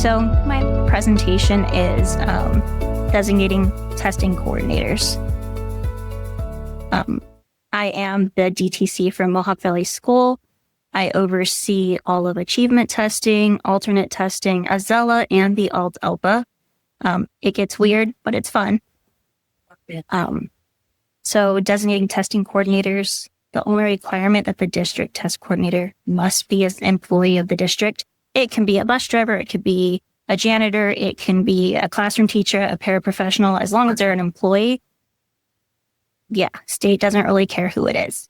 So my presentation is designating testing coordinators. I am the DTC from Mohawk Valley School. I oversee all of achievement testing, alternate testing, AZELLA, and the ALT-ALPA. It gets weird, but it's fun. So designating testing coordinators, the only requirement that the district test coordinator must be as an employee of the district. It can be a bus driver, it could be a janitor, it can be a classroom teacher, a paraprofessional, as long as they're an employee. Yeah, state doesn't really care who it is.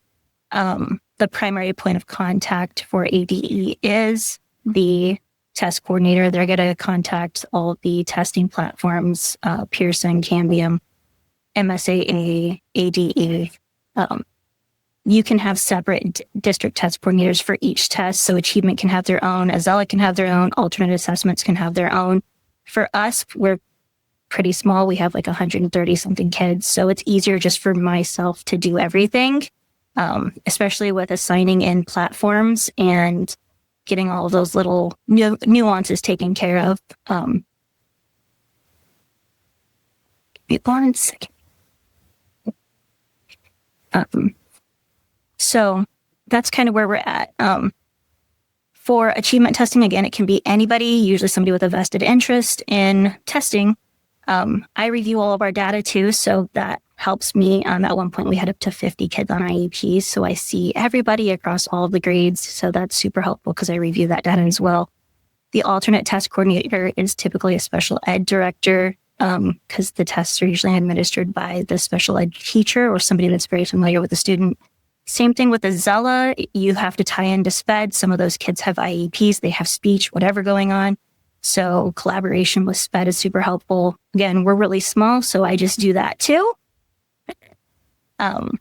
The primary point of contact for ADE is the test coordinator. They're going to contact all of the testing platforms, Pearson, Cambium, MSAA, ADE. You can have separate district test coordinators for each test. So Achievement can have their own, AZELLA can have their own, alternate assessments can have their own. For us, we're pretty small. We have like 130 something kids. So it's easier just for myself to do everything, especially with assigning in platforms and getting all of those little nuances taken care of. Give me 1 second. So that's kind of where we're at. For achievement testing, again, it can be anybody, usually somebody with a vested interest in testing. I review all of our data too, so that helps me. At one point, we had up to 50 kids on IEPs, so I see everybody across all of the grades, so that's super helpful because I review that data as well. The alternate test coordinator is typically a special ed director because the tests are usually administered by the special ed teacher or somebody that's very familiar with the student. Same thing with AZELLA. You have to tie into SPED. Some of those kids have IEPs, they have speech, whatever going on. So collaboration with SPED is super helpful. Again, we're really small, so I just do that too. The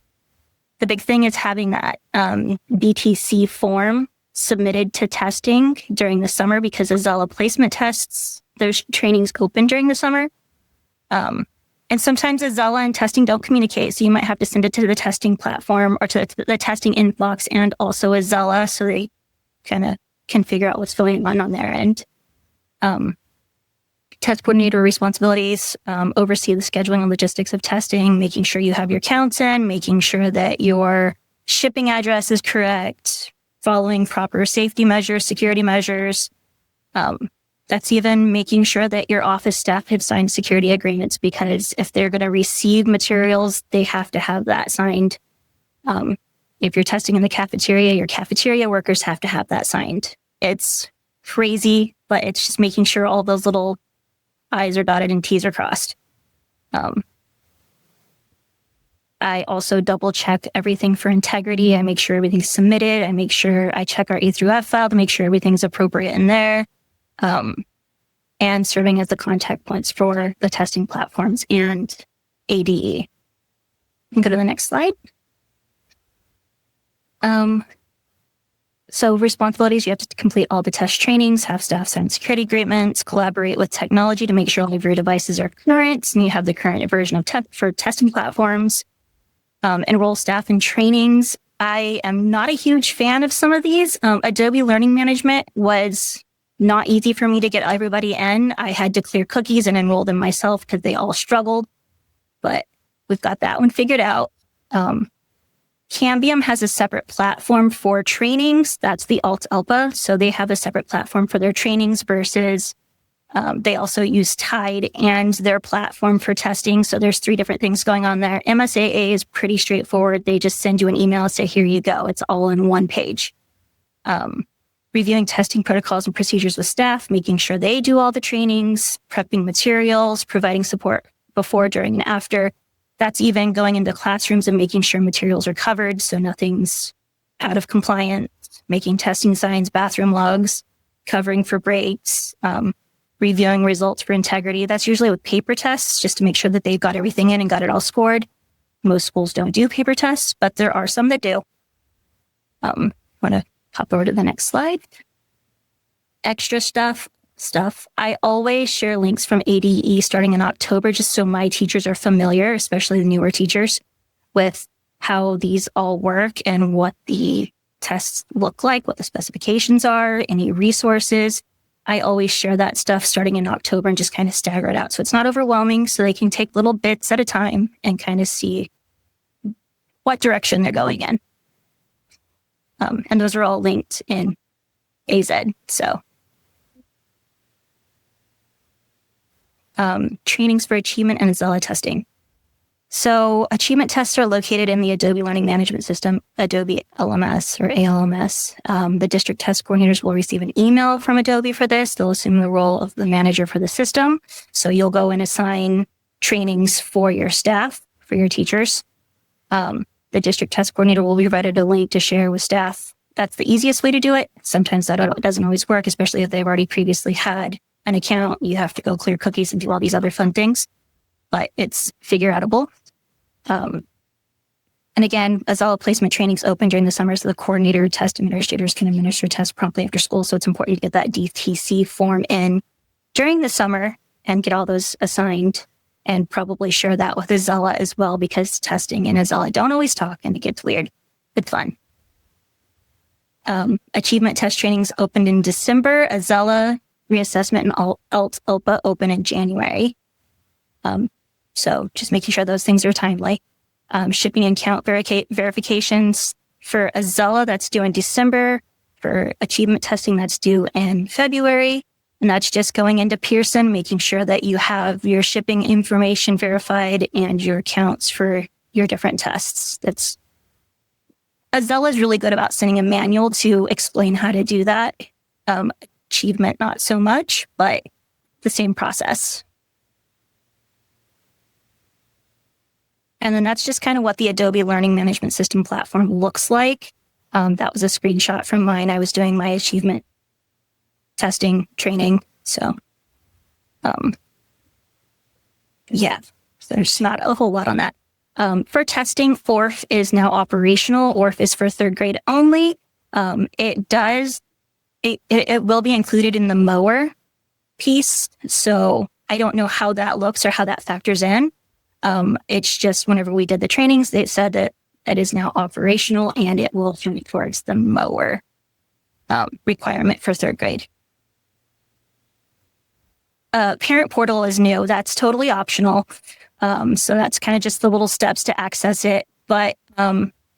big thing is having that BTC form submitted to testing during the summer because AZELLA placement tests, there's trainings open during the summer. And sometimes AZELLA and testing don't communicate, so you might have to send it to the testing platform or to the testing inbox and also AZELLA so they kind of can figure out what's going on their end. Test coordinator responsibilities, oversee the scheduling and logistics of testing, making sure you have your counts in, making sure that your shipping address is correct, following proper safety measures, security measures. That's even making sure that your office staff have signed security agreements because if they're going to receive materials, they have to have that signed. If you're testing in the cafeteria, your cafeteria workers have to have that signed. It's crazy, but it's just making sure all those little I's are dotted and T's are crossed. I also double check everything for integrity. I make sure everything's submitted. I make sure I check our A through F file to make sure everything's appropriate in there. And serving as the contact points for the testing platforms and ADE. You can go to the next slide. So responsibilities, you have to complete all the test trainings, have staff sign security agreements, collaborate with technology to make sure all of your devices are current, and you have the current version of for testing platforms. Enroll staff in trainings. I am not a huge fan of some of these. Adobe Learning Management was not easy for me to get everybody in. I had to clear cookies and enroll them myself because they all struggled, but we've got that one figured out. Cambium has a separate platform for trainings. That's the ALT-ALPA. So they have a separate platform for their trainings versus they also use Tide and their platform for testing. So there's 3 different things going on there. MSAA is pretty straightforward. They just send you an email and say, here you go. It's all in one page. Reviewing testing protocols and procedures with staff, making sure they do all the trainings, prepping materials, providing support before, during, and after. That's even going into classrooms and making sure materials are covered so nothing's out of compliance, making testing signs, bathroom logs, covering for breaks, reviewing results for integrity. That's usually with paper tests, just to make sure that they've got everything in and got it all scored. Most schools don't do paper tests, but there are some that do. I want to hop over to the next slide. Extra stuff. I always share links from ADE starting in October, just so my teachers are familiar, especially the newer teachers, with how these all work and what the tests look like, what the specifications are, any resources. I always share that stuff starting in October and just kind of stagger it out. So it's not overwhelming, so they can take little bits at a time and kind of see what direction they're going in. And those are all linked in AZ. So trainings for achievement and AZELLA testing. So achievement tests are located in the Adobe Learning Management System, Adobe LMS or ALMS. The district test coordinators will receive an email from Adobe for this. They'll assume the role of the manager for the system. So you'll go and assign trainings for your staff, for your teachers. The district test coordinator will be provided a link to share with staff. That's the easiest way to do it. Sometimes that doesn't always work, especially if they've already previously had an account. You have to go clear cookies and do all these other fun things, but it's figure-outable. And again, AZELLA placement trainings open during the summer, so the coordinator test administrators can administer tests promptly after school. So it's important to get that DTC form in during the summer and get all those assigned, and probably share that with AZELLA as well, because testing and AZELLA don't always talk and it gets weird. It's fun. Achievement test trainings opened in December. AZELLA reassessment and ALT-ULPA open in January. So just making sure those things are timely. Shipping and count verifications for AZELLA, that's due in December. For achievement testing, that's due in February. And that's just going into Pearson, making sure that you have your shipping information verified and your counts for your different tests. AZELLA is really good about sending a manual to explain how to do that. Achievement, not so much, but the same process. And then that's just kind of what the Adobe Learning Management System platform looks like. That was a screenshot from mine. I was doing my achievement testing training. So, yeah, there's not a whole lot on that. For testing, ORF is now operational. ORF is for third grade only. It will be included in the mower piece. So I don't know how that looks or how that factors in. It's just whenever we did the trainings, they said that it is now operational and it will count towards the mower requirement for third grade. Parent portal is new. That's totally optional. So that's kind of just the little steps to access it, but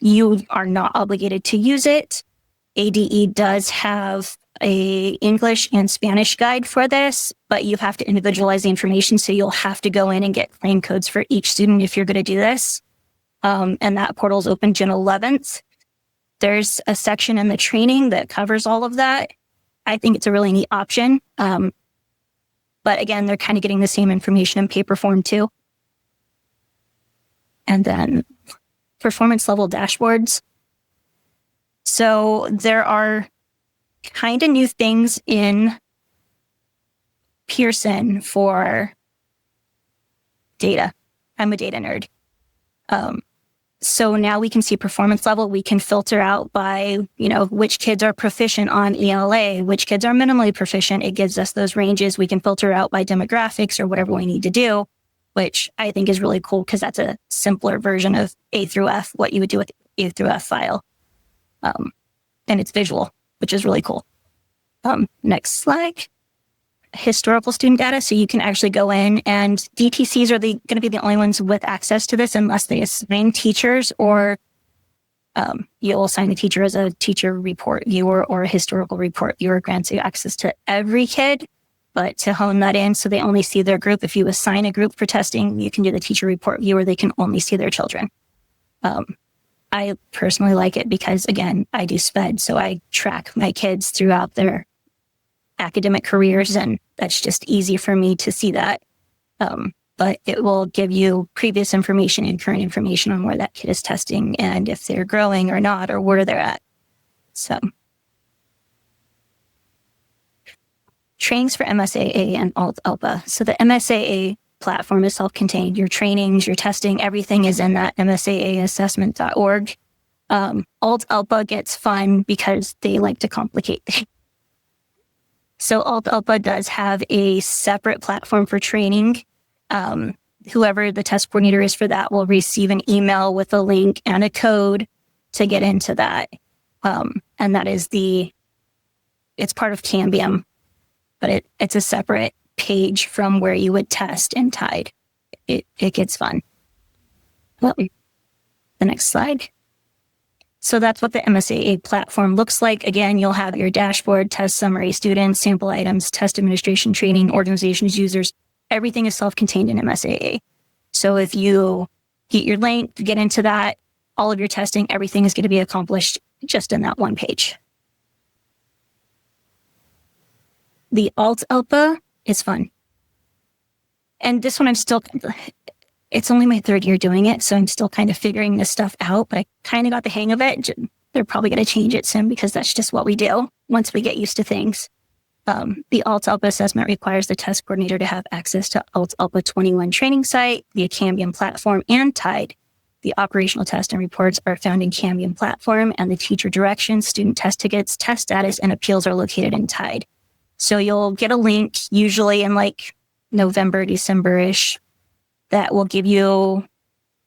you are not obligated to use it. ADE does have a English and Spanish guide for this, but you have to individualize the information. So you'll have to go in and get claim codes for each student if you're going to do this. And that portal is open June 11th. There's a section in the training that covers all of that. I think it's a really neat option. But again, they're kind of getting the same information in paper form too. And then performance level dashboards. So there are kind of new things in Pearson for data. I'm a data nerd. So now we can see performance level. We can filter out by, which kids are proficient on ELA, which kids are minimally proficient. It gives us those ranges. We can filter out by demographics or whatever we need to do, which I think is really cool because that's a simpler version of A through F, what you would do with A through F file. And it's visual, which is really cool. Next slide. Historical student data. So you can actually go in, and DTCs are going to be the only ones with access to this unless they assign teachers, or you'll assign the teacher as a teacher report viewer or a historical report viewer, grants you access to every kid. But to hone that in so they only see their group, if you assign a group for testing, you can do the teacher report viewer. They can only see their children. I personally like it because, again, I do SPED, so I track my kids throughout their academic careers, and that's just easy for me to see that. But it will give you previous information and current information on where that kid is testing and if they're growing or not, or where they're at. So trainings for MSAA and ALT-ULPA. So the MSAA platform is self-contained. Your trainings, your testing, everything is in that msaassessment.org. ALT-ULPA gets fun because they like to complicate things. So ALT-ULPA does have a separate platform for training. Whoever the test coordinator is for that will receive an email with a link and a code to get into that. And that is it's part of Cambium. but it's a separate page from where you would test in Tide. It gets fun. Well, the next slide. So that's what the MSAA platform looks like. Again, you'll have your dashboard, test summary, students, sample items, test administration, training, organizations, users. Everything is self-contained in MSAA. So if you hit your link, get into that, all of your testing, everything is going to be accomplished just in that one page. The ALT-ELPA is fun. And this one it's only my third year doing it, so I'm still kind of figuring this stuff out, but I kind of got the hang of it. They're probably going to change it soon because that's just what we do once we get used to things. The ALT-ELPA assessment requires the test coordinator to have access to ALT-ELPA 21 training site, the Cambium platform, and Tide. The operational tests and reports are found in Cambium platform, and the teacher directions, student test tickets, test status, and appeals are located in Tide. So you'll get a link usually in like November, December-ish that will give you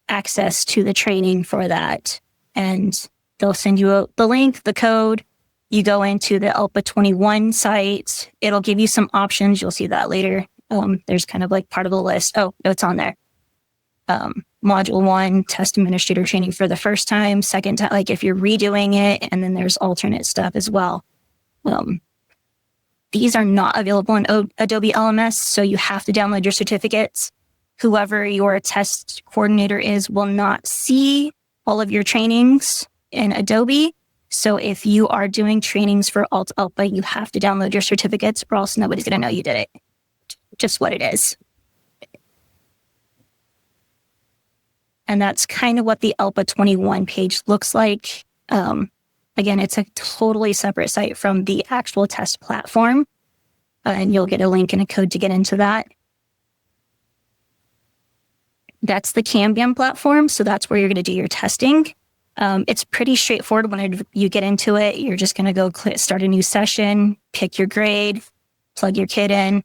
access to the training for that. And they'll send you the link, the code. You go into the ALPA 21 site. It'll give you some options. You'll see that later. There's kind of like part of the list. Oh, no, it's on there. Module 1, test administrator training for the first time, second time, like if you're redoing it, and then there's alternate stuff as well. These are not available in Adobe LMS, so you have to download your certificates. Whoever your test coordinator is will not see all of your trainings in Adobe. So if you are doing trainings for ALT-ELPA, you have to download your certificates or else nobody's going to know you did it. Just what it is. And that's kind of what the ALPA 21 page looks like. Again, it's a totally separate site from the actual test platform. And you'll get a link and a code to get into that. That's the Cambium platform. So that's where you're going to do your testing. It's pretty straightforward when you get into it. You're just going to go start a new session, pick your grade, plug your kid in.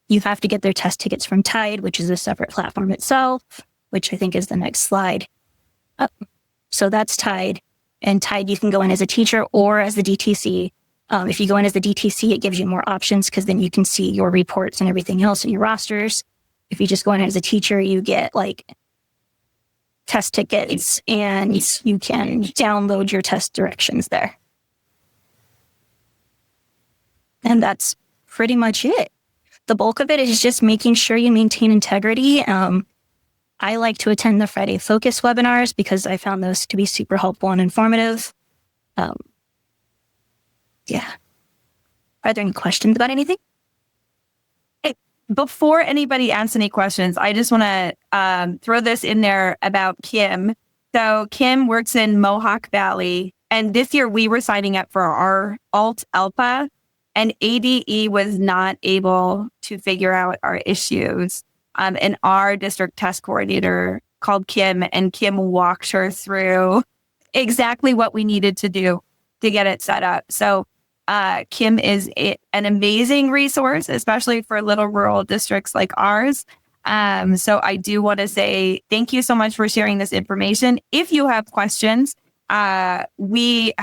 You have to get their test tickets from Tide, which is a separate platform itself, which I think is the next slide. So that's Tide. And Tide, you can go in as a teacher or as the DTC. If you go in as the DTC, it gives you more options because then you can see your reports and everything else in your rosters. If you just go in as a teacher, you get like test tickets and you can download your test directions there. And that's pretty much it. The bulk of it is just making sure you maintain integrity. I like to attend the Friday Focus webinars because I found those to be super helpful and informative. Yeah. Are there any questions about anything? Before anybody asks any questions, I just want to throw this in there about Kim. So Kim works in Mohawk Valley, and this year we were signing up for our ALT-ELPA, and ADE was not able to figure out our issues. And our district test coordinator called Kim, and Kim walked her through exactly what we needed to do to get it set up. So Kim is an amazing resource, especially for little rural districts like ours. So I do want to say thank you so much for sharing this information. If you have questions, we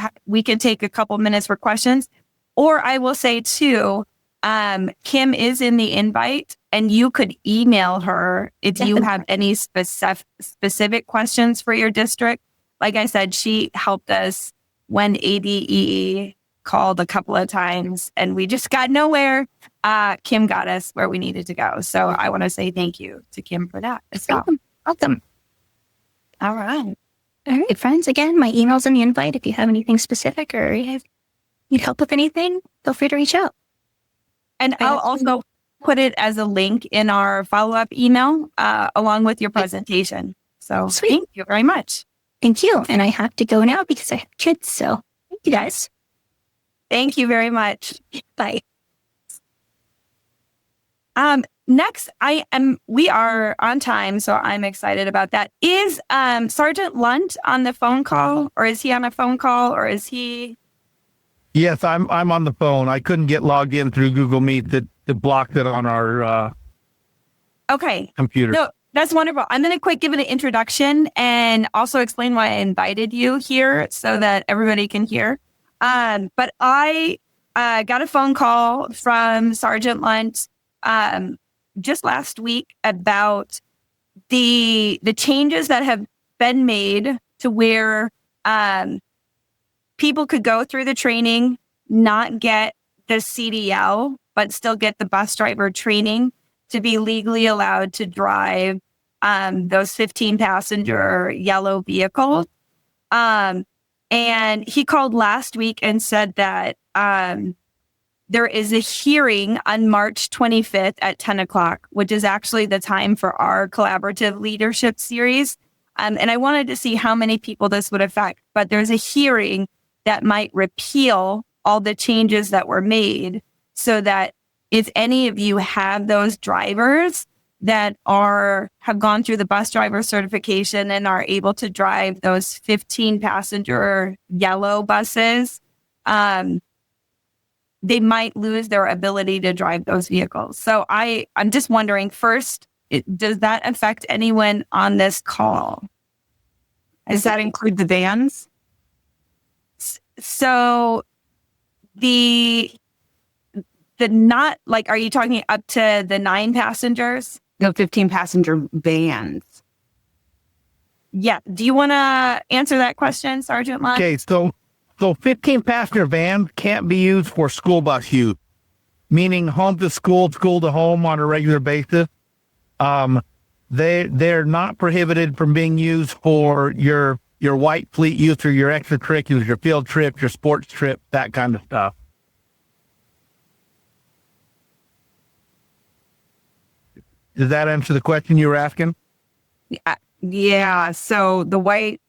can take a couple minutes for questions. Or I will say too, Kim is in the invite, and you could email her if you have any specific questions for your district. Like I said, she helped us when ADE called a couple of times and we just got nowhere. Kim got us where we needed to go. So I want to say thank you to Kim for that as well. Welcome. All right. All right, friends. Again, my email's in the invite. If you have anything specific or you need help with anything, feel free to reach out. And I'll also put it as a link in our follow-up email along with your presentation. So Sweet. Thank you very much. Thank you. And I have to go now because I have kids. So thank you guys. Thank you very much. Bye. Next, we are on time, so I'm excited about that. Is Sergeant Lunt on the phone call, or is he on a phone call, or is he? Yes, I'm on the phone. I couldn't get logged in through Google Meet that blocked it on our computer. No, that's wonderful. I'm going to give it an introduction and also explain why I invited you here so that everybody can hear. But I got a phone call from Sergeant Lunt just last week about the changes that have been made to where people could go through the training, not get the CDL, but still get the bus driver training to be legally allowed to drive those 15 passenger yellow vehicles. And he called last week and said that there is a hearing on March 25th at 10 o'clock, which is actually the time for our collaborative leadership series. And I wanted to see how many people this would affect, but there's a hearing that might repeal all the changes that were made so that if any of you have those drivers that have gone through the bus driver certification and are able to drive those 15 passenger yellow buses, they might lose their ability to drive those vehicles. So I'm just wondering, first, does that affect anyone on this call? Does that include the vans? So the not like, are you talking up to the 9 passengers? No, 15 passenger vans. Yeah. Do you want to answer that question, Sergeant Lunt? Okay, so 15 passenger vans can't be used for school bus use, meaning home to school, school to home on a regular basis. They're not prohibited from being used for your white fleet use or your extracurriculars, your field trips, your sports trip, that kind of stuff. Does that answer the question you were asking? Yeah. So the white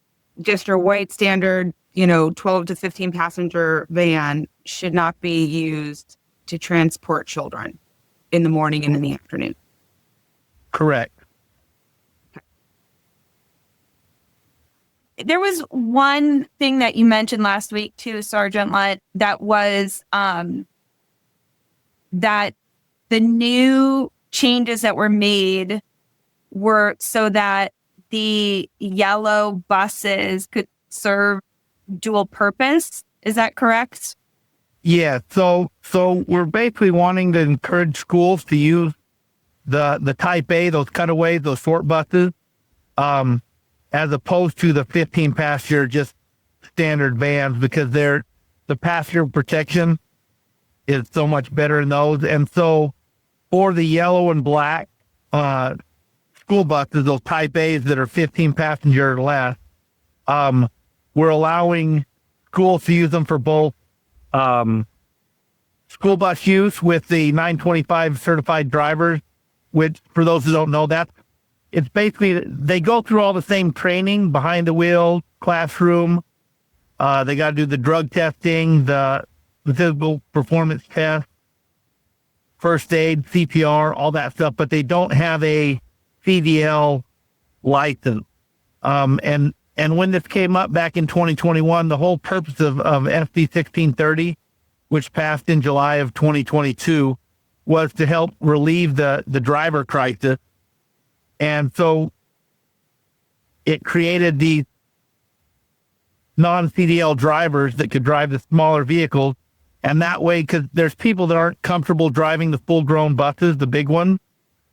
standard, 12 to 15 passenger van should not be used to transport children in the morning and in the afternoon. Correct. There was one thing that you mentioned last week too, Sergeant Lunt, that was that the new changes that were made were so that the yellow buses could serve dual purpose. Is that correct? Yeah. So we're basically wanting to encourage schools to use the Type A, those cutaways, those short buses, as opposed to the 15 passenger just standard vans, because the passenger protection is so much better in those. And so for the yellow and black school buses, those Type A's that are 15 passenger or less, we're allowing schools to use them for both school bus use with the 925 certified drivers, which, for those who don't know, it's basically, they go through all the same training behind the wheel, classroom. They got to do the drug testing, the physical performance test, first aid, CPR, all that stuff, but they don't have a CDL license. And when this came up back in 2021, the whole purpose of SB 1630, which passed in July of 2022, was to help relieve the driver crisis. And so it created these non-CDL drivers that could drive the smaller vehicles. And that way, because there's people that aren't comfortable driving the full-grown buses, the big ones,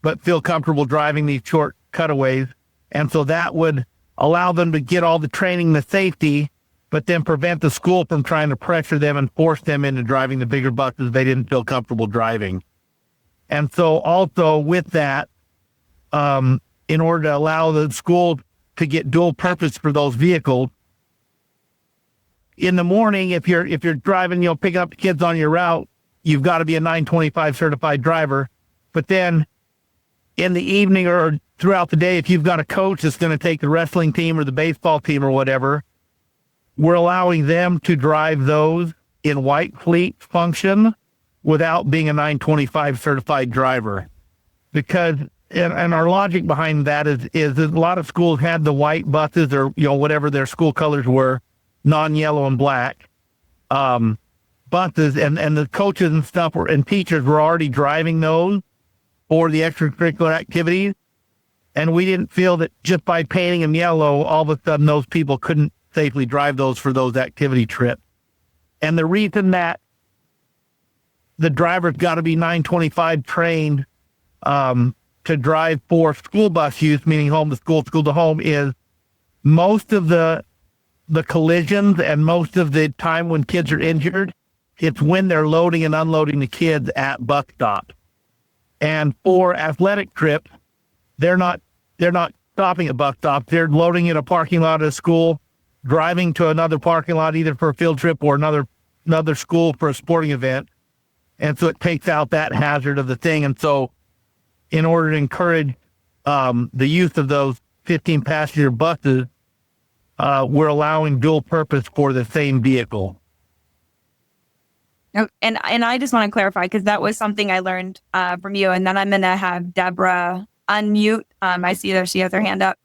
but feel comfortable driving these short cutaways. And so that would allow them to get all the training, the safety, but then prevent the school from trying to pressure them and force them into driving the bigger buses they didn't feel comfortable driving. And so also with that, in order to allow the school to get dual purpose for those vehicles, in the morning, if you're driving, picking up the kids on your route, you've got to be a 925 certified driver. But then in the evening or throughout the day, if you've got a coach that's going to take the wrestling team or the baseball team or whatever, we're allowing them to drive those in white fleet function without being a 925 certified driver. Because, and our logic behind that is that a lot of schools had the white buses or, whatever their school colors were, non-yellow and black buses, and the coaches and stuff and teachers were already driving those for the extracurricular activities. And we didn't feel that just by painting them yellow, all of a sudden those people couldn't safely drive those for those activity trips. And the reason that the driver's got to be 925 trained to drive for school bus use, meaning home to school, school to home, is most of the collisions and most of the time when kids are injured, it's when they're loading and unloading the kids at bus stops. And for athletic trips, they're not stopping at bus stops. They're loading in a parking lot at a school, driving to another parking lot either for a field trip or another school for a sporting event. And so it takes out that hazard of the thing. And so in order to encourage the use of those 15-passenger buses, we're allowing dual purpose for the same vehicle. And I just want to clarify, because that was something I learned from you. And then I'm going to have Deborah unmute. I see that she has her hand up.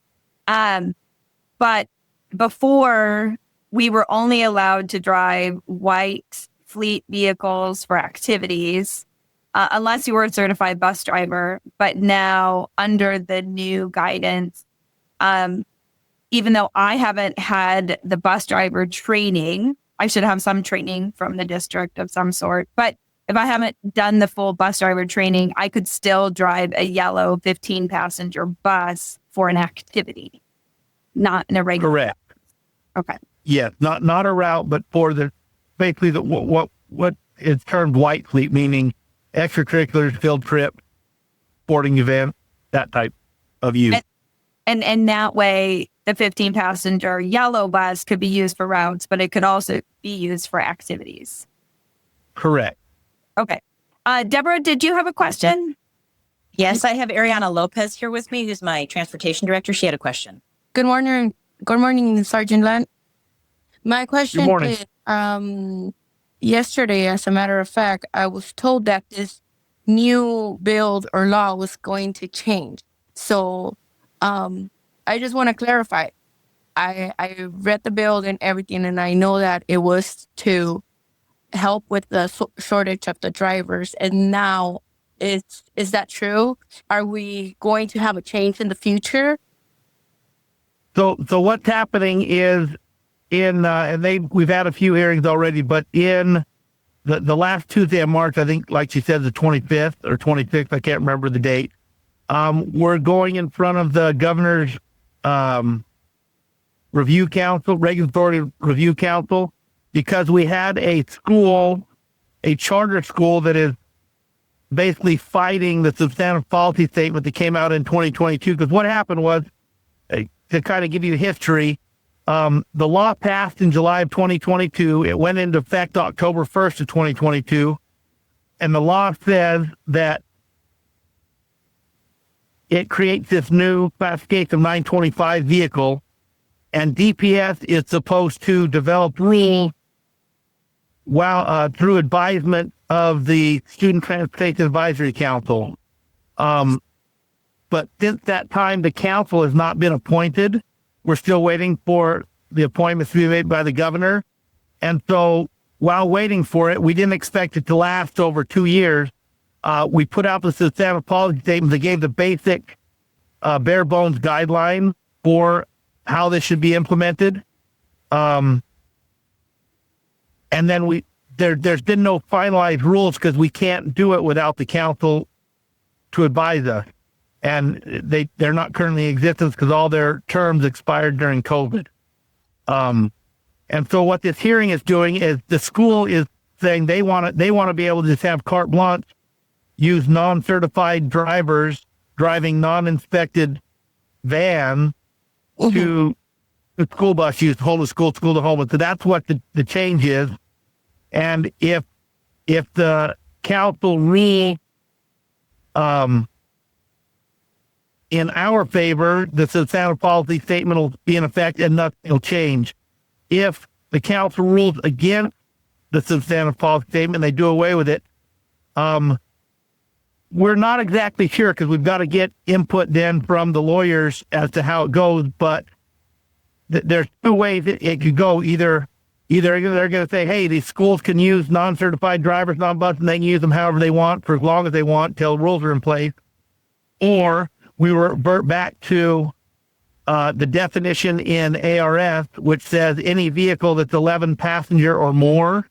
But before, we were only allowed to drive white fleet vehicles for activities, unless you were a certified bus driver. But now, under the new guidance, even though I haven't had the bus driver training, I should have some training from the district of some sort. But if I haven't done the full bus driver training, I could still drive a yellow 15-passenger bus for an activity, not in a regular. Correct. Okay. Yes, not a route, but for basically what is termed white fleet, meaning extracurriculars, field trip, sporting event, that type of use. And that way, the 15-passenger yellow bus could be used for routes, but it could also be used for activities. Correct. Okay. Deborah, did you have a question? Yes, I have Ariana Lopez here with me, who's my transportation director. She had a question. Good morning. Good morning, Sergeant Lund. My question Good morning. is, yesterday, as a matter of fact, I was told that this new bill or law was going to change. So I just want to clarify. I read the bill and everything, and I know that it was to help with the shortage of the drivers. And now, is that true? Are we going to have a change in the future? So what's happening is we've had a few hearings already, but in the last Tuesday of March, I think, like she said, the 25th or 26th, I can't remember the date. We're going in front of the governor's review council, regulatory review council, because we had a charter school that is basically fighting the substantive policy statement that came out in 2022. Because what happened was, to kind of give you the history, the law passed in July of 2022. It went into effect October 1st of 2022. And the law says that it creates this new classification of 925 vehicle, and DPS is supposed to develop rules through advisement of the Student Transportation Advisory Council. But since that time, the council has not been appointed. We're still waiting for the appointments to be made by the governor. And so while waiting for it, we didn't expect it to last over 2 years. We put out the substantive policy statement that gave the basic bare bones guideline for how this should be implemented. And then there's been no finalized rules because we can't do it without the council to advise us. And they're not currently in existence because all their terms expired during COVID. And so what this hearing is doing is the school is saying they want to be able to just have carte blanche, use non-certified drivers driving non-inspected vans to school bus use, home to school, school to home. And so that's what the change is. And if the council rule in our favor, the substantive policy statement will be in effect and nothing will change. If the council rules against the substantive policy statement, they do away with it. We're not exactly sure because we've got to get input then from the lawyers as to how it goes. But there's two ways it could go. Either they're going to say, hey, these schools can use non-certified drivers, non-bus, and they can use them however they want for as long as they want till rules are in place. Or we revert back to the definition in ARS, which says any vehicle that's 11 passenger or more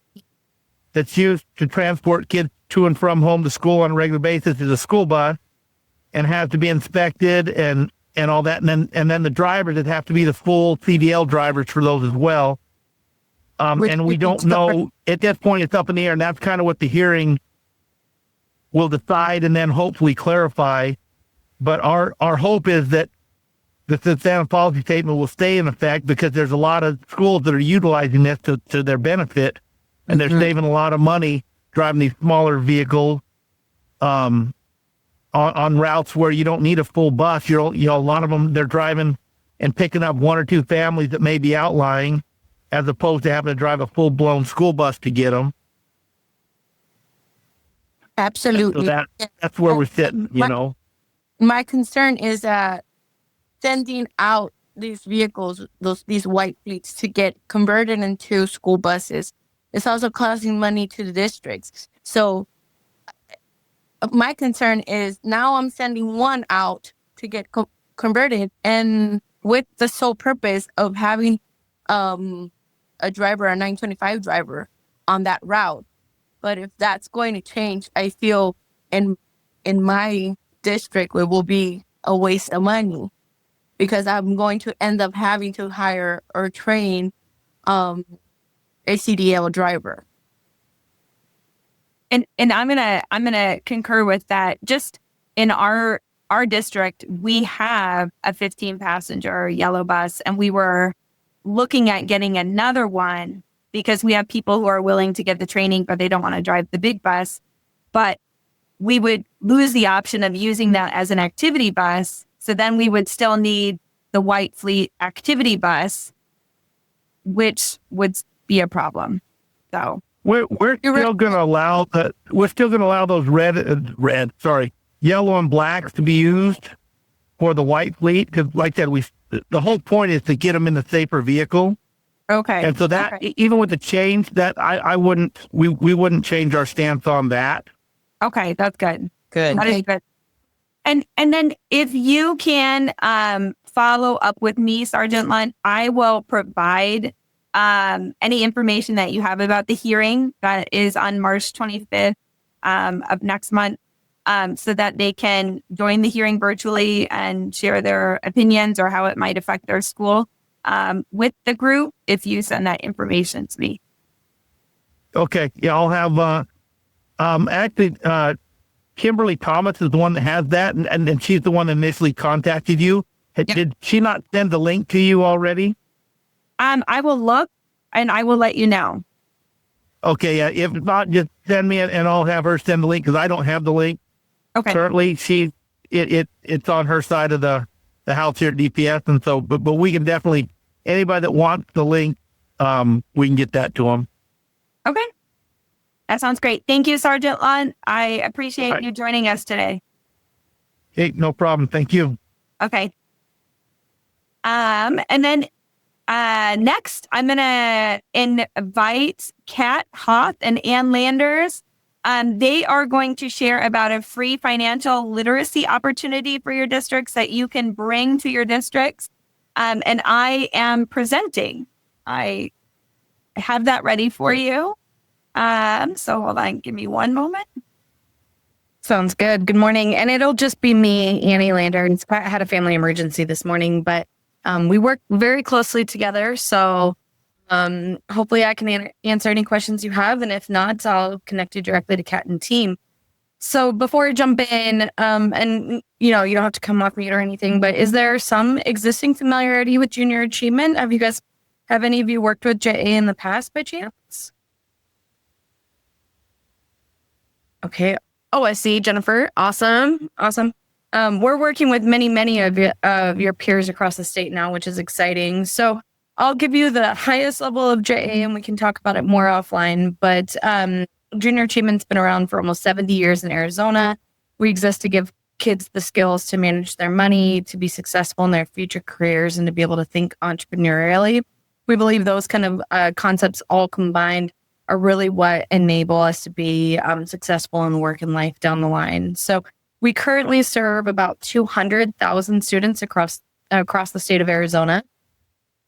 that's used to transport kids to and from home to school on a regular basis is a school bus and has to be inspected and all that. And then the drivers that have to be the full CDL drivers for those as well. And we don't know at this point, it's up in the air, and that's kind of what the hearing will decide and then hopefully clarify. But our hope is that the Santa policy statement will stay in effect because there's a lot of schools that are utilizing this to their benefit, and they're saving a lot of money driving these smaller vehicles on routes where you don't need a full bus. A lot of them, they're driving and picking up one or two families that may be outlying, as opposed to having to drive a full-blown school bus to get them. Absolutely. So that's where we're sitting, My concern is that sending out these vehicles, these white fleets, to get converted into school buses, it's also costing money to the districts. So my concern is now I'm sending one out to get converted, and with the sole purpose of having a driver, a 925 driver on that route. But if that's going to change, I feel in my district, it will be a waste of money because I'm going to end up having to hire or train a CDL driver. And I'm gonna concur with that. Just in our district, we have a 15 passenger yellow bus, and we were looking at getting another one because we have people who are willing to get the training, but they don't want to drive the big bus. But we would lose the option of using that as an activity bus. So then we would still need the white fleet activity bus, which would be a problem. So we're still going to allow those yellow and blacks to be used for the white fleet. Cause like I said, the whole point is to get them in the safer vehicle. Okay. And so that, even with the change, that we wouldn't change our stance on that. Okay. That's good. Good. That is good. And then if you can follow up with me, Sergeant Lunt, I will provide any information that you have about the hearing that is on March 25th of next month, so that they can join the hearing virtually and share their opinions or how it might affect their school with the group if you send that information to me. Okay. Yeah, I'll have actually Kimberly Thomas is the one that has that, and she's the one that initially contacted you. Did she not send the link to you already? I will look and I will let you know. Okay. Yeah. If not, just send me it and I'll have her send the link because I don't have the link. Okay. Currently, it's on her side of the house here at DPS, and so but we can definitely, anybody that wants the link, we can get that to them. Okay, that sounds great. Thank you, Sergeant Lunt. I appreciate you joining us today. Hey, no problem. Thank you. Okay. And then next, I'm gonna invite Kat Hoth and Ann Landers. They are going to share about a free financial literacy opportunity for your districts that you can bring to your districts. And I am presenting. I have that ready for you. So hold on, give me one moment. Sounds good. Good morning. And it'll just be me, Annie Landers. I had a family emergency this morning, but we work very closely together. So hopefully I can answer any questions you have. And if not, I'll connect you directly to Kat and team. So before I jump in, and you don't have to come off mute or anything, but is there some existing familiarity with junior achievement? Have any of you worked with JA in the past by chance? Okay. Oh, I see, Jennifer. Awesome. We're working with many of your peers across the state now, which is exciting. So I'll give you the highest level of JA and we can talk about it more offline. But junior achievement's been around for almost 70 years in Arizona. We exist to give kids the skills to manage their money, to be successful in their future careers, and to be able to think entrepreneurially. We believe those kind of concepts all combined are really what enable us to be successful in work and life down the line. So we currently serve about 200,000 students across the state of Arizona.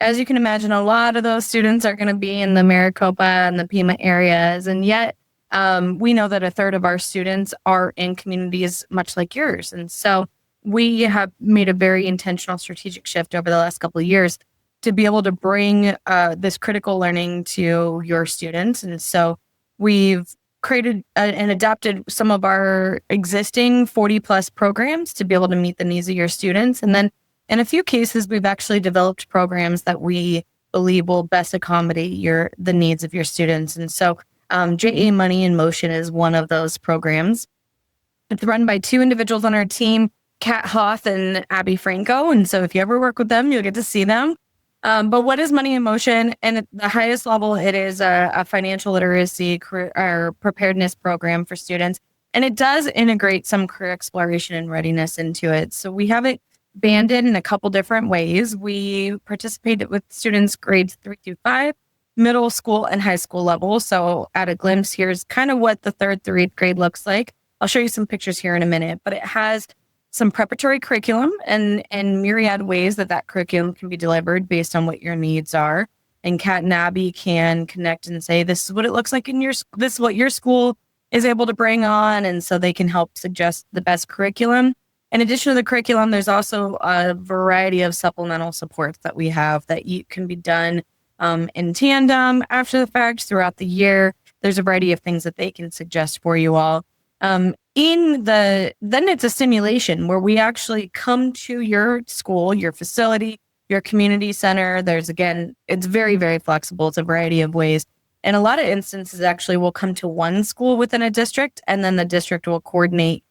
As you can imagine, a lot of those students are going to be in the Maricopa and the Pima areas, and yet we know that a third of our students are in communities much like yours. And so we have made a very intentional strategic shift over the last couple of years to be able to bring this critical learning to your students. And so we've created and adapted some of our existing 40 plus programs to be able to meet the needs of your students. And then in a few cases, we've actually developed programs that we believe will best accommodate the needs of your students. And so JA Money in Motion is one of those programs. It's run by two individuals on our team, Kat Hoth and Abby Franco. And so if you ever work with them, you'll get to see them. But what is Money in Motion? And at the highest level, it is a financial literacy or preparedness program for students. And it does integrate some career exploration and readiness into it. So we have it banded in a couple different ways. We participate with students grades 3 through 5, middle school and high school level. So at a glimpse, here's kind of what the 3rd through 8th grade looks like. I'll show you some pictures here in a minute, but it has some preparatory curriculum and myriad ways that curriculum can be delivered based on what your needs are. And Kat and Abby can connect and say, this is what it looks like in this is what your school is able to bring on. And so they can help suggest the best curriculum. In addition to the curriculum, there's also a variety of supplemental supports that we have that can be done in tandem after the fact throughout the year. There's a variety of things that they can suggest for you all. Then it's a simulation where we actually come to your school, your facility, your community center. It's very, very flexible. It's a variety of ways. And a lot of instances actually will come to one school within a district, and then the district will coordinate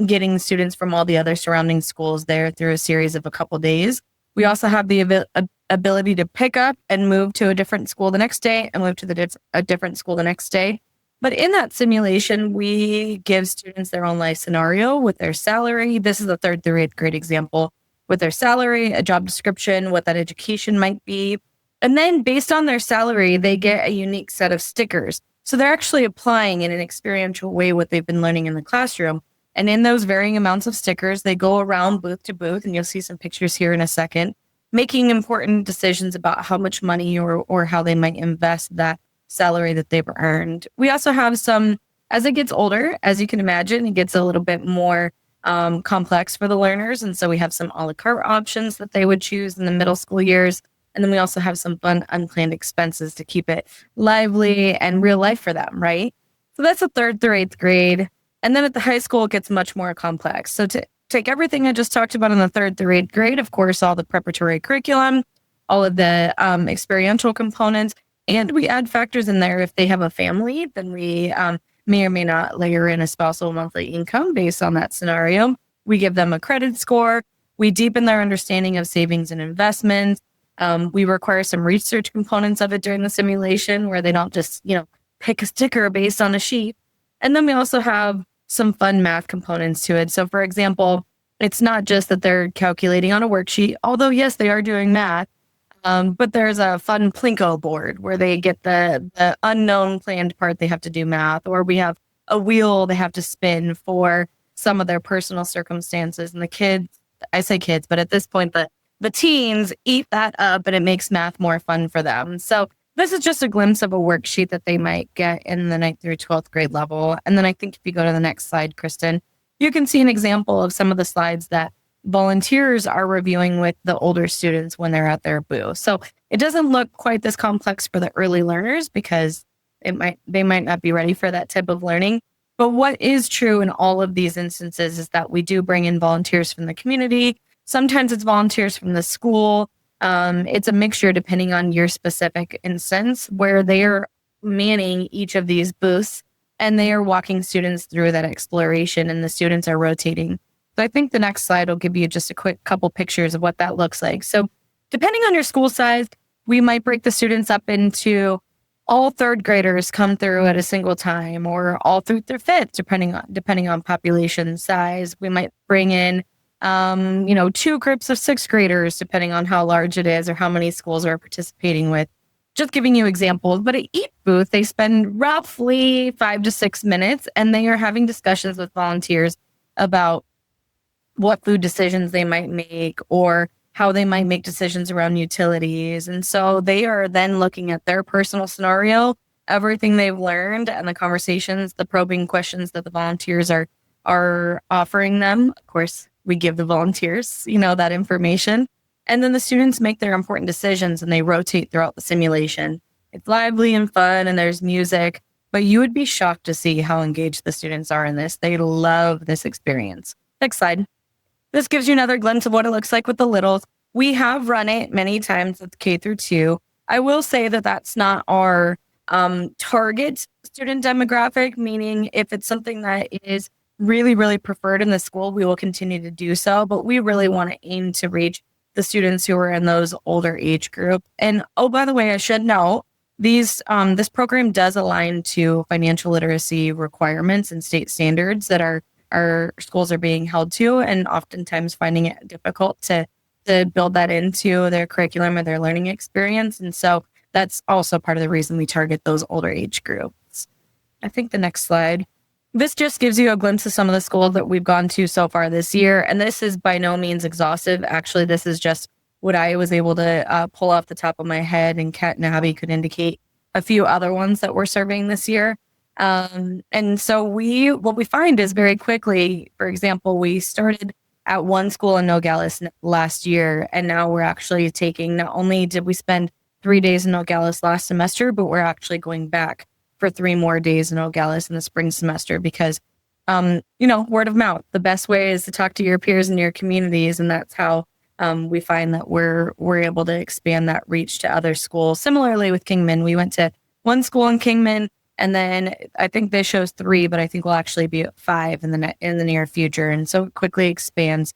getting students from all the other surrounding schools there through a series of a couple days. We also have the ability to pick up and move to a different school the next day and move to a different school the next day. But in that simulation, we give students their own life scenario with their salary. This is the 3rd through 8th grade example, with their salary, a job description, what that education might be. And then based on their salary, they get a unique set of stickers. So they're actually applying in an experiential way what they've been learning in the classroom. And in those varying amounts of stickers, they go around booth to booth, and you'll see some pictures here in a second, making important decisions about how much money or how they might invest that salary that they've earned. We also have some, as it gets older, as you can imagine, it gets a little bit more complex for the learners. And so we have some a la carte options that they would choose in the middle school years. And then we also have some fun unplanned expenses to keep it lively and real life for them, right? So that's the 3rd through 8th grade. And then at the high school, it gets much more complex. So to take everything I just talked about in the 3rd through 8th grade, of course, all the preparatory curriculum, all of the experiential components, and we add factors in there. If they have a family, then we may or may not layer in a spousal monthly income based on that scenario. We give them a credit score. We deepen their understanding of savings and investments. We require some research components of it during the simulation where they don't just, pick a sticker based on a sheet. And then we also have some fun math components to it. So for example, it's not just that they're calculating on a worksheet, although yes, they are doing math. But there's a fun Plinko board where they get the unknown planned part they have to do math, or we have a wheel they have to spin for some of their personal circumstances. And the kids, I say kids, but at this point, the teens eat that up and it makes math more fun for them. So this is just a glimpse of a worksheet that they might get in the 9th through 12th grade level. And then I think if you go to the next slide, Kristen, you can see an example of some of the slides that volunteers are reviewing with the older students when they're at their booth. So it doesn't look quite this complex for the early learners because they might not be ready for that type of learning. But what is true in all of these instances is that we do bring in volunteers from the community. Sometimes it's volunteers from the school. It's a mixture depending on your specific instance where they are manning each of these booths and they are walking students through that exploration and the students are rotating. So I think the next slide will give you just a quick couple pictures of what that looks like. So depending on your school size, we might break the students up into all 3rd graders come through at a single time, or all through their 5th, depending on population size. We might bring in 2 groups of 6th graders, depending on how large it is or how many schools are participating with. Just giving you examples, but at each booth, they spend roughly 5 to 6 minutes and they are having discussions with volunteers about what food decisions they might make or how they might make decisions around utilities. And so they are then looking at their personal scenario everything they've learned and the conversations, the probing questions that the volunteers are offering them. Of course, we give the volunteers, that information. And then the students make their important decisions and they rotate throughout the simulation. It's lively and fun and there's music, but you would be shocked to see how engaged the students are in this. They love this experience. Next slide. This gives you another glimpse of what it looks like with the littles. We have run it many times with K through 2. I will say that that's not our target student demographic, meaning if it's something that is really, really preferred in the school, we will continue to do so. But we really want to aim to reach the students who are in those older age group. And oh, by the way, I should note, this program does align to financial literacy requirements and state standards that our schools are being held to, and oftentimes finding it difficult to build that into their curriculum or their learning experience. And so that's also part of the reason we target those older age groups. I think the next slide. This just gives you a glimpse of some of the schools that we've gone to so far this year. And this is by no means exhaustive. Actually, this is just what I was able to pull off the top of my head, and Kat and Abby could indicate a few other ones that we're serving this year. And so what we find is very quickly, for example, we started at one school in Nogales last year, and now we're actually taking, not only did we spend 3 days in Nogales last semester, but we're actually going back for 3 more days in Nogales in the spring semester because, word of mouth, the best way is to talk to your peers in your communities. And that's how we find that we're able to expand that reach to other schools. Similarly with Kingman, we went to one school in Kingman, and then I think this shows 3, but I think we'll actually be at 5 in the near future. And so it quickly expands.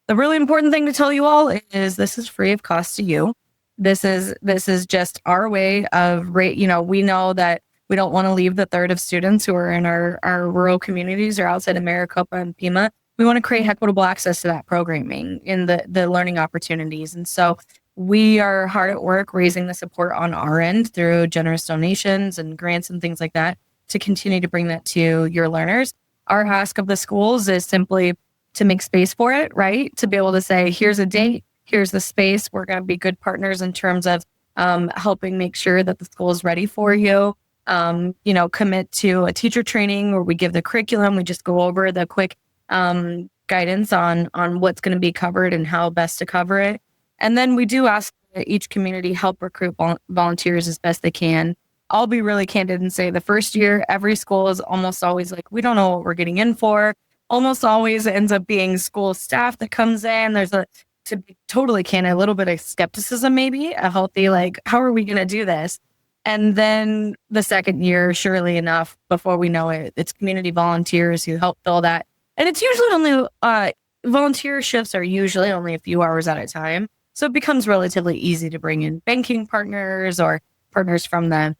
The really important thing to tell you all is this is free of cost to you. This is just our way of we know that we don't want to leave the third of students who are in our rural communities or outside of Maricopa and Pima. We want to create equitable access to that programming in the learning opportunities. And so we are hard at work raising the support on our end through generous donations and grants and things like that to continue to bring that to your learners. Our ask of the schools is simply to make space for it, right? To be able to say, here's a date, here's the space. We're going to be good partners in terms of helping make sure that the school is ready for you. Commit to a teacher training where we give the curriculum. We just go over the quick guidance on what's going to be covered and how best to cover it. And then we do ask that each community help recruit volunteers as best they can. I'll be really candid and say the first year, every school is almost always like, we don't know what we're getting in for. Almost always ends up being school staff that comes in. There's to be totally candid, a little bit of skepticism, maybe a healthy, like, how are we going to do this? And then the second year, surely enough, before we know it, it's community volunteers who help fill that. And it's usually only, volunteer shifts are usually only a few hours at a time. So it becomes relatively easy to bring in banking partners or partners from the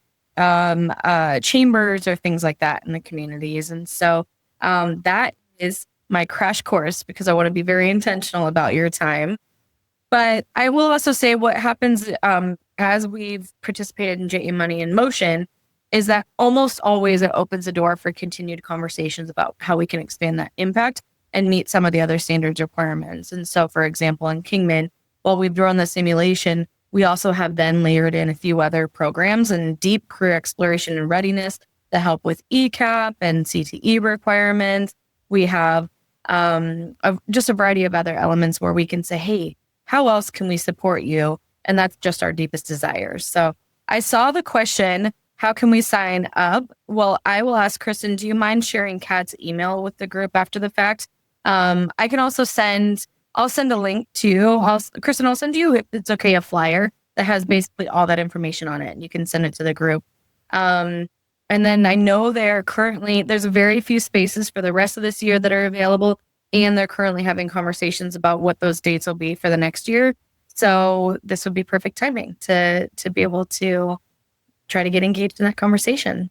chambers or things like that in the communities. And so that is my crash course because I want to be very intentional about your time. But I will also say what happens as we've participated in JE Money in Motion is that almost always it opens the door for continued conversations about how we can expand that impact and meet some of the other standards requirements. And so, for example, in Kingman, while we've drawn the simulation, we also have then layered in a few other programs and deep career exploration and readiness to help with ECAP and CTE requirements. We have just a variety of other elements where we can say, hey, how else can we support you? And that's just our deepest desires. So I saw the question, how can we sign up? Well, I will ask Kristen, do you mind sharing Kat's email with the group after the fact? I can also I'll send a link to, Kristen, I'll send you, if it's okay, a flyer that has basically all that information on it. And you can send it to the group. And then I know there's very few spaces for the rest of this year that are available. And they're currently having conversations about what those dates will be for the next year. So this would be perfect timing to be able to try to get engaged in that conversation.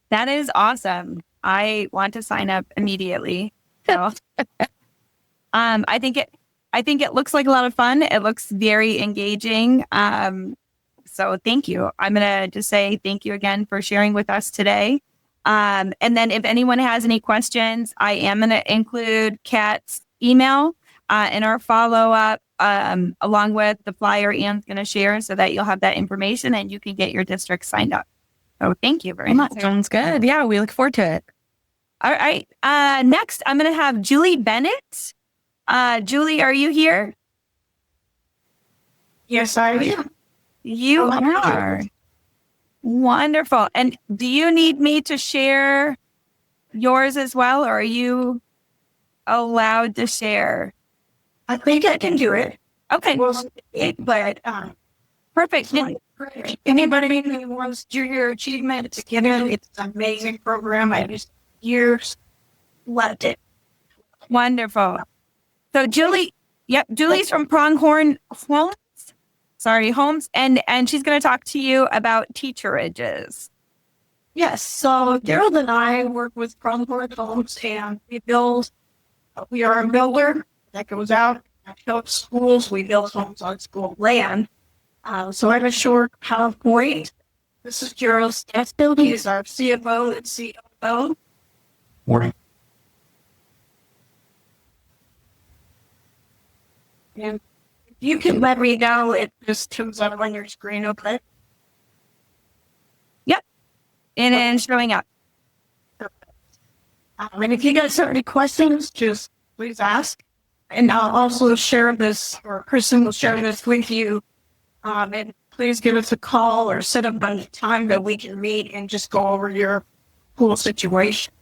That is awesome. I want to sign up immediately. So I think it looks like a lot of fun. It looks very engaging. So thank you. I'm going to just say thank you again for sharing with us today. And then if anyone has any questions, I am going to include Kat's email in our follow-up along with the flyer Anne's going to share so that you'll have that information and you can get your district signed up. Oh, thank you very much. Sounds good. Yeah, we look forward to it. All right. Next, I'm going to have Julie Bennett. Julie, are you here? Yes, I am. You are. Wonderful. And do you need me to share yours as well, or are you allowed to share? I think I can do it. Okay. But Perfect. anybody who wants junior achievement to get in, it's an amazing program. I just years loved it. Wonderful. So Julie's from Pronghorn Homes. Homes. And she's going to talk to you about teacherages. Yes. So Daryl and I work with Pronghorn Homes, and we are a builder that goes out and helps schools. We build homes on school land. So I have a short PowerPoint. This is Daryl Statsfield. He's our CFO and COO. Morning. And you can let me know if this comes up on your screen, okay? Yep. And showing up. And if you guys have any questions, just please ask. And I'll also share this, or Pearson will share this with you. And please give us a call or set up a time that we can meet and just go over your pool situation.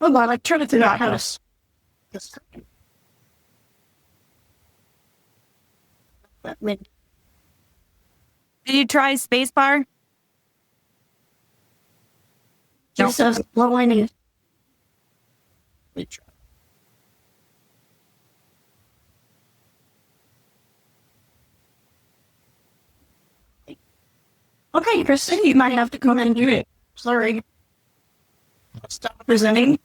Hold on, I tried to figure out how to. Did you try spacebar? Just says blowing it. Okay, Kristen, you might have to come in and do it. Sorry. Stop presenting.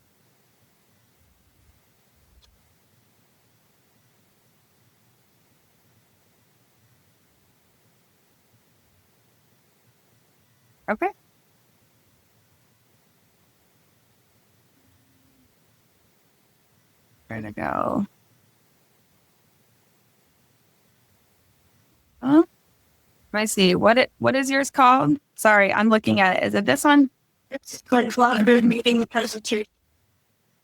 Okay. Where to go? Let me see. What is yours called? Sorry, I'm looking at it. Is it this one? It's like a lot of meeting presentation.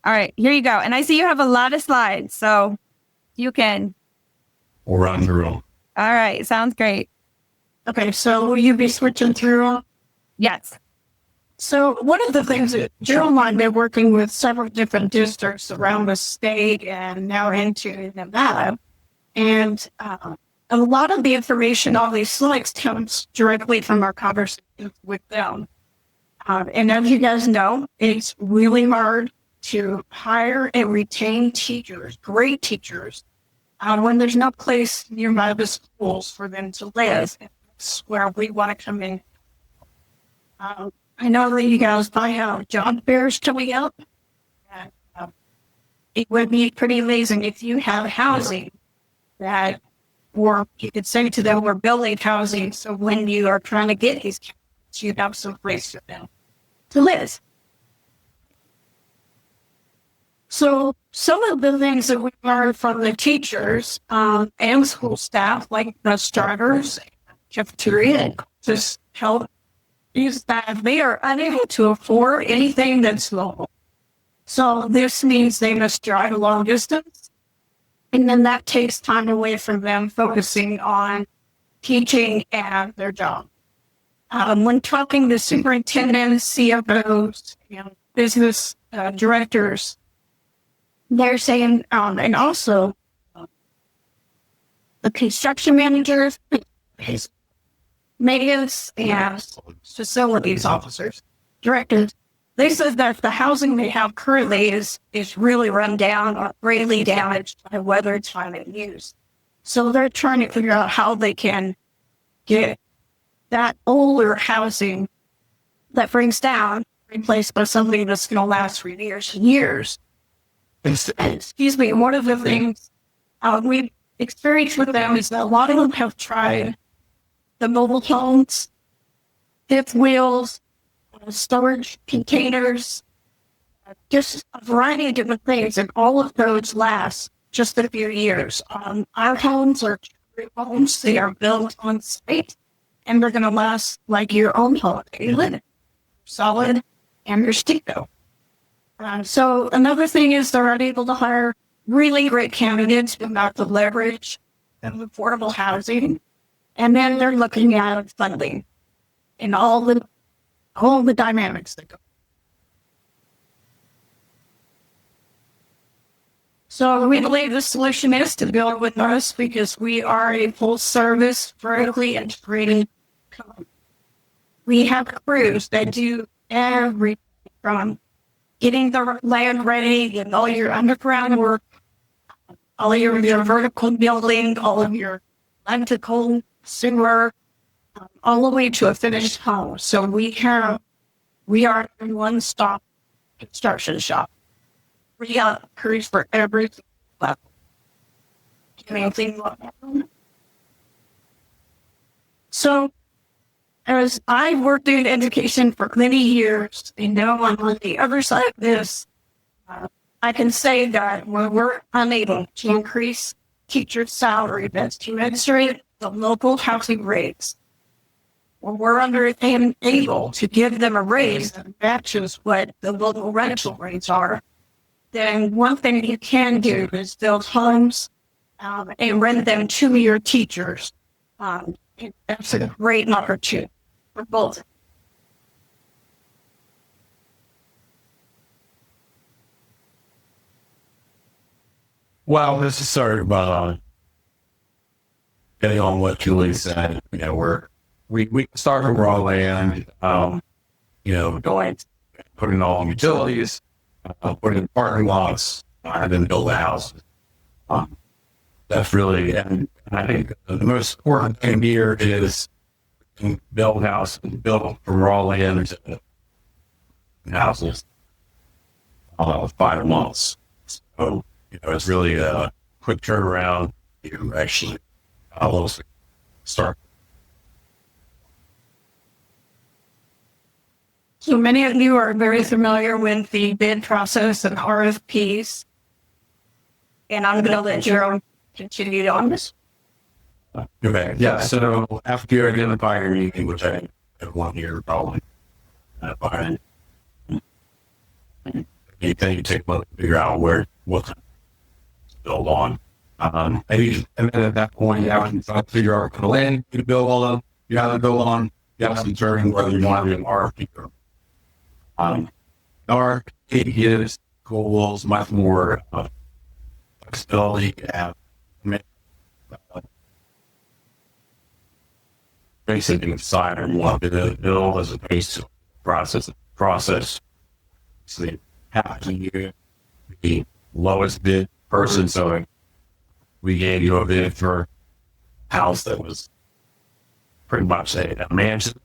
All right, here you go. And I see you have a lot of slides, so you can. We're on the roll. All right, sounds great. Okay, so will you be switching through? Yes. So one of the things that Jill and I have been working with several different districts around the state and now into Nevada. And a lot of the information on these slides comes directly from our conversations with them. And as you guys know, it's really hard to hire and retain teachers, great teachers, when there's no place nearby the schools for them to live. That's where we want to come in. I know that you guys probably have job fairs coming up. And, it would be pretty amazing if you have housing that, or you could say to them, we're building housing, so when you are trying to get these kids, you have some place for them to live. So some of the things that we learned from the teachers and school staff, like bus drivers, cafeteria, just help, is that they are unable to afford anything that's local. So this means they must drive a long distance, and then that takes time away from them focusing on teaching and their job. When talking to superintendents, CFOs, business directors, they're saying, and also the construction managers, maintenance, and facilities officers, directors, they said that the housing they have currently is really run down or greatly damaged by weather, time, and use. So they're trying to figure out how they can get that older housing that brings down replaced by something that's going to last for years and years. Excuse me. One of the things we experience with them is that a lot of them have tried the mobile homes, fifth wheels, storage containers, just a variety of different things, and all of those last just a few years. Our homes are homes; they are built on site, and they're going to last like your own home. They live solid, and they're stick-built. So another thing is they're unable to hire really great candidates who have the leverage and affordable housing, and then they're looking at funding and all the dynamics that go. So we believe the solution is to build with us because we are a full-service, vertically integrated company. We have crews that do everything from getting the land ready, getting all your underground work, all of your vertical building, all of your electrical, sewer, all the way to a finished home. So we are a one-stop construction shop. We got crews for every level. Anything like that. So, as I've worked in education for many years, and now I'm on the other side of this, I can say that when we're unable to increase teachers' salary that's commensurate the local housing rates, when we're unable to give them a raise that matches what the local rental rates are, then one thing you can do is build homes and rent them to your teachers. That's a great opportunity for both. Well, this is sort of getting on what Julie said. You know, we start from raw land. You know, going putting all utilities, putting in parking lots, and then build the house. That's really, and I think the most important thing here is build house and build from raw land to houses. 5 months. So, you know, it's really a quick turnaround. You actually almost start. So many of you are very familiar with the bid process and RFPs. And I'm going to let Jerome continue on this. Okay. Yeah. So after you identify your need, which I have one here probably, then you take a look, figure out what to build on. And then at that point, you have to figure out the land you build on. You have to build on. You have to determine whether you want to do an RFP. RFP gives goals much more flexibility and basically decide on what to build as opposed to process. So they have to use the lowest bid person. So we gave you a bid for a house that was pretty much a mansion,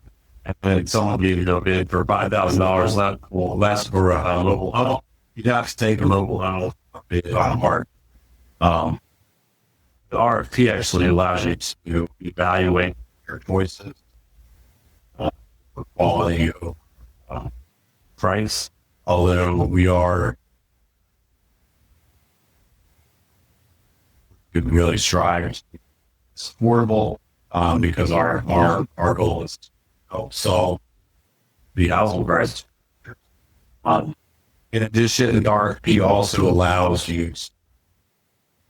and then someone gave you a bid for $5,000 less for a mobile home. You'd have to take a mobile home bid on part. The RFP actually allows you to evaluate your choices, quality of price, although we really strive to be affordable because our goal is to help solve the housing crisis. In addition, the RFP also allows you to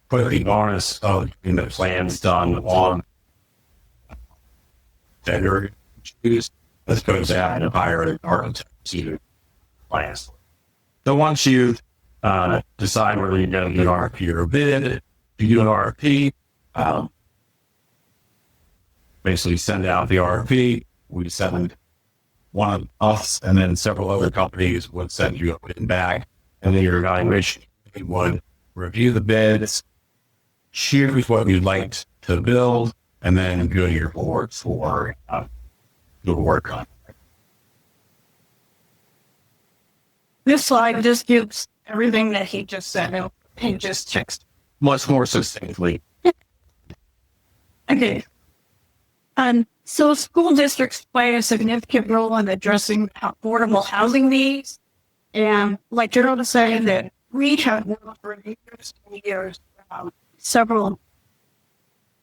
put the onus of the plans done on vendor choose as opposed to having to hire an architect to plans. So once you decide whether you're going to do an RFP or a bid, you do an RFP, basically send out the RFP. We send one of us, and then several other companies would send you a bid back, and then your evaluation would review the bids, choose what you'd like to build, and then go to your board for the work on. This slide just gives everything that he just said. He just checks. Much more succinctly. Okay. So school districts play a significant role in addressing affordable housing needs. And like Gerald said, that we have worked for years and years, several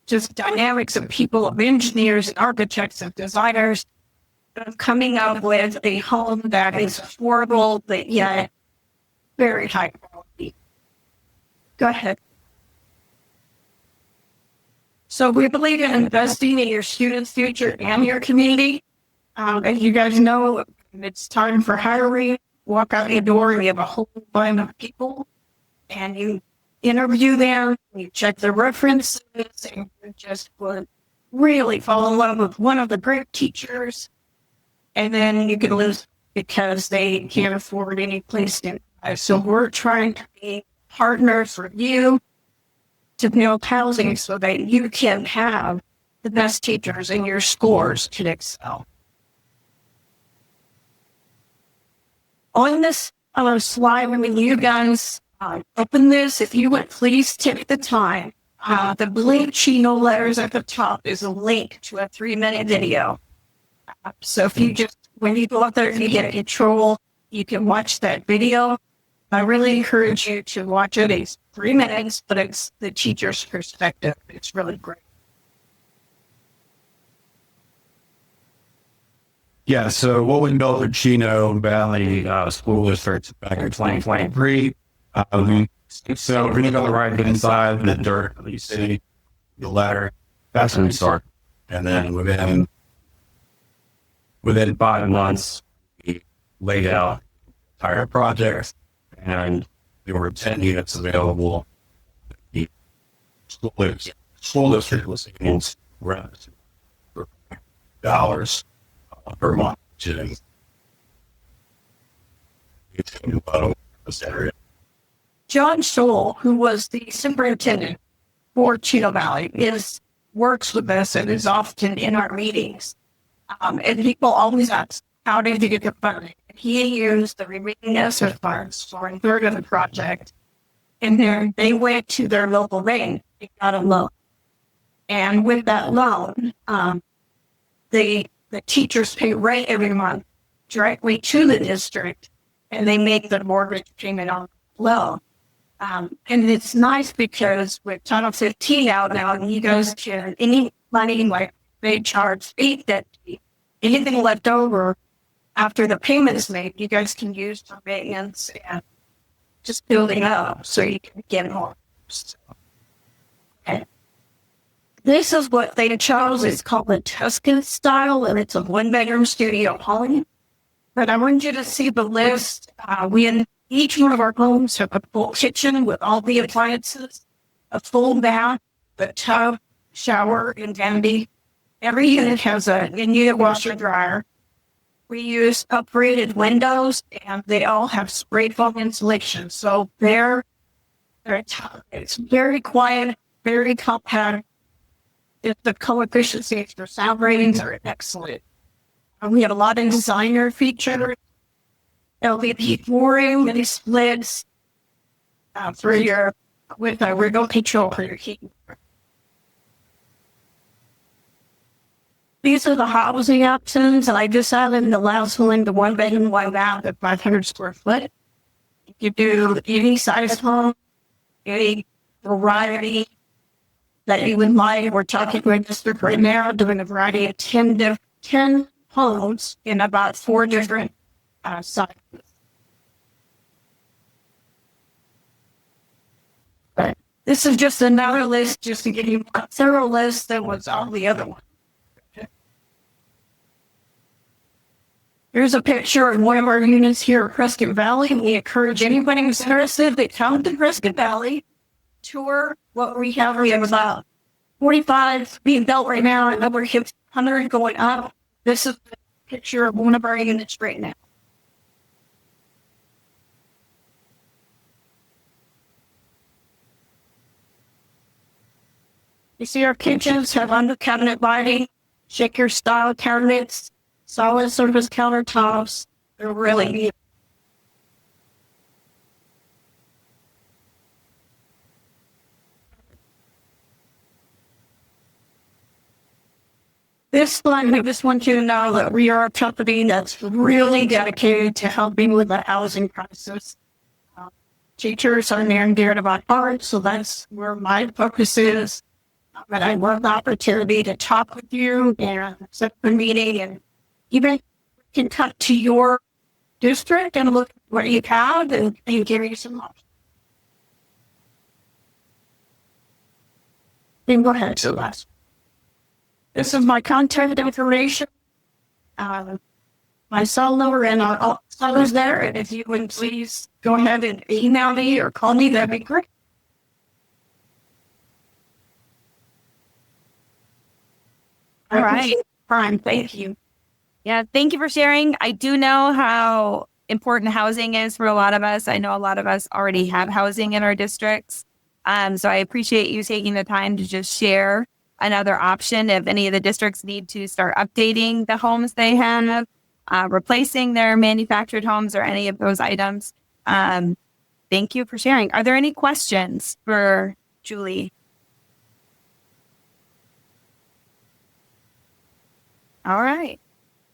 just dynamics of people, of engineers and architects and designers coming up with a home that is affordable, but yet very high quality. Go ahead. So we believe in investing in your students' future and your community. As you guys know, it's time for hiring. Walk out the door and you have a whole bunch of people and you interview them, you check their references, and you just would really fall in love with one of the great teachers. And then you can lose because they can't afford any place to live. So we're trying to be partners with you to build housing so that you can have the best teachers and your scores can excel. On this slide, when you guys open this, if you would please take the time. The blue chino letters at the top is a link to a 3-minute video. So if you just, when you go out there and you get control, you can watch that video. I really encourage you to watch it. It's 3 minutes, but it's the teacher's perspective. It's really great. Yeah, so what we built at Chino Valley School District back in 2023. So we're going to go the right hand side, the dirt, you see the ladder. That's when we start. And then within 5 months, we laid out the entire project, and there were 10 units available. The school district was able to rent for $1 per month to this area. John Stoll, who was the superintendent for Chino Valley, works with us and is often in our meetings. And people always ask, how did you get the funding? He used the remaining ESSER funds for a third of the project. And then they went to their local bank and got a loan. And with that loan, the teachers pay rent every month directly to the district, and they make the mortgage payment on the loan. And it's nice because with Title 15 out now, you guys can, any money, like they charge fee that anything left over after the payment is made, you guys can use for maintenance and just building up so you can get more. Okay. This is what they chose. It's called the Tuscan style, and it's a 1-bedroom studio home. But I want you to see the list. We in each one of our homes have a full kitchen with all the appliances, a full bath, a tub, shower, and vanity. Every unit has a in-unit washer dryer. We use upgraded windows, and they all have spray foam insulation. So it's very quiet, very compact. The color efficiencies for sound ratings are excellent. We have a lot of designer features. LED flooring, mini splits with a wiggle control for your heat. These are the housing options, and I just added an allows someone to 1-bedroom, 1 bath at 500 square foot. You do any size home, any variety that you would like. We're talking to a district right now, doing a variety of 10 homes in about 4 different sizes. This is just another list, just to give you a thorough list that was all the other one. Here's a picture of one of our units here at Prescott Valley. We encourage anybody who's interested to come to Prescott Valley, tour what we have. We have about 45 being built right now, and over 100 going up. This is a picture of one of our units right now. You see our kitchens have under cabinet lighting, shaker style cabinets, solid surface countertops. They're really neat. this time, I just want you to know that we are a company that's really dedicated to helping with the housing crisis. Teachers are near and dear to my heart, so that's where my focus is. But I love the opportunity to talk with you and set the meeting, and even can cut to your district and look at what you have and give you some options. Then go ahead, Celeste. This is my contact information. My cell number and all is there. And if you would please go ahead and email me or call me, that'd be great. All right. Fine. Thank you. Yeah, thank you for sharing. I do know how important housing is for a lot of us. I know a lot of us already have housing in our districts. So I appreciate you taking the time to just share another option if any of the districts need to start updating the homes they have, replacing their manufactured homes or any of those items. Thank you for sharing. Are there any questions for Julie? All right.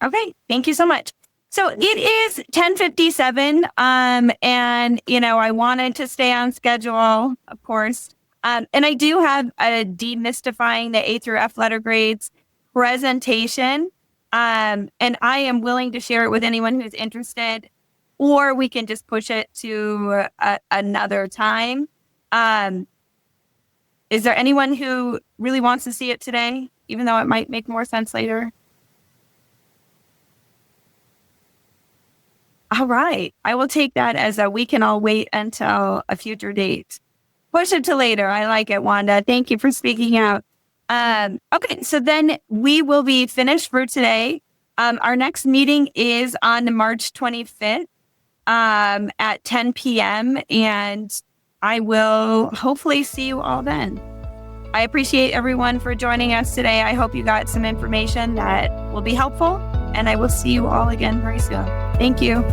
Okay. Thank you so much. So it is 10:57. And I wanted to stay on schedule, of course. And I do have a demystifying the A through F letter grades presentation. And I am willing to share it with anyone who's interested, or we can just push it to another time. Is there anyone who really wants to see it today, even though it might make more sense later? All right. I will take that as we can all wait until a future date. Push it to later. I like it, Wanda. Thank you for speaking out. Okay, so then we will be finished for today. Our next meeting is on March 25th at 10 p.m. And I will hopefully see you all then. I appreciate everyone for joining us today. I hope you got some information that will be helpful, and I will see you all again very soon. Thank you.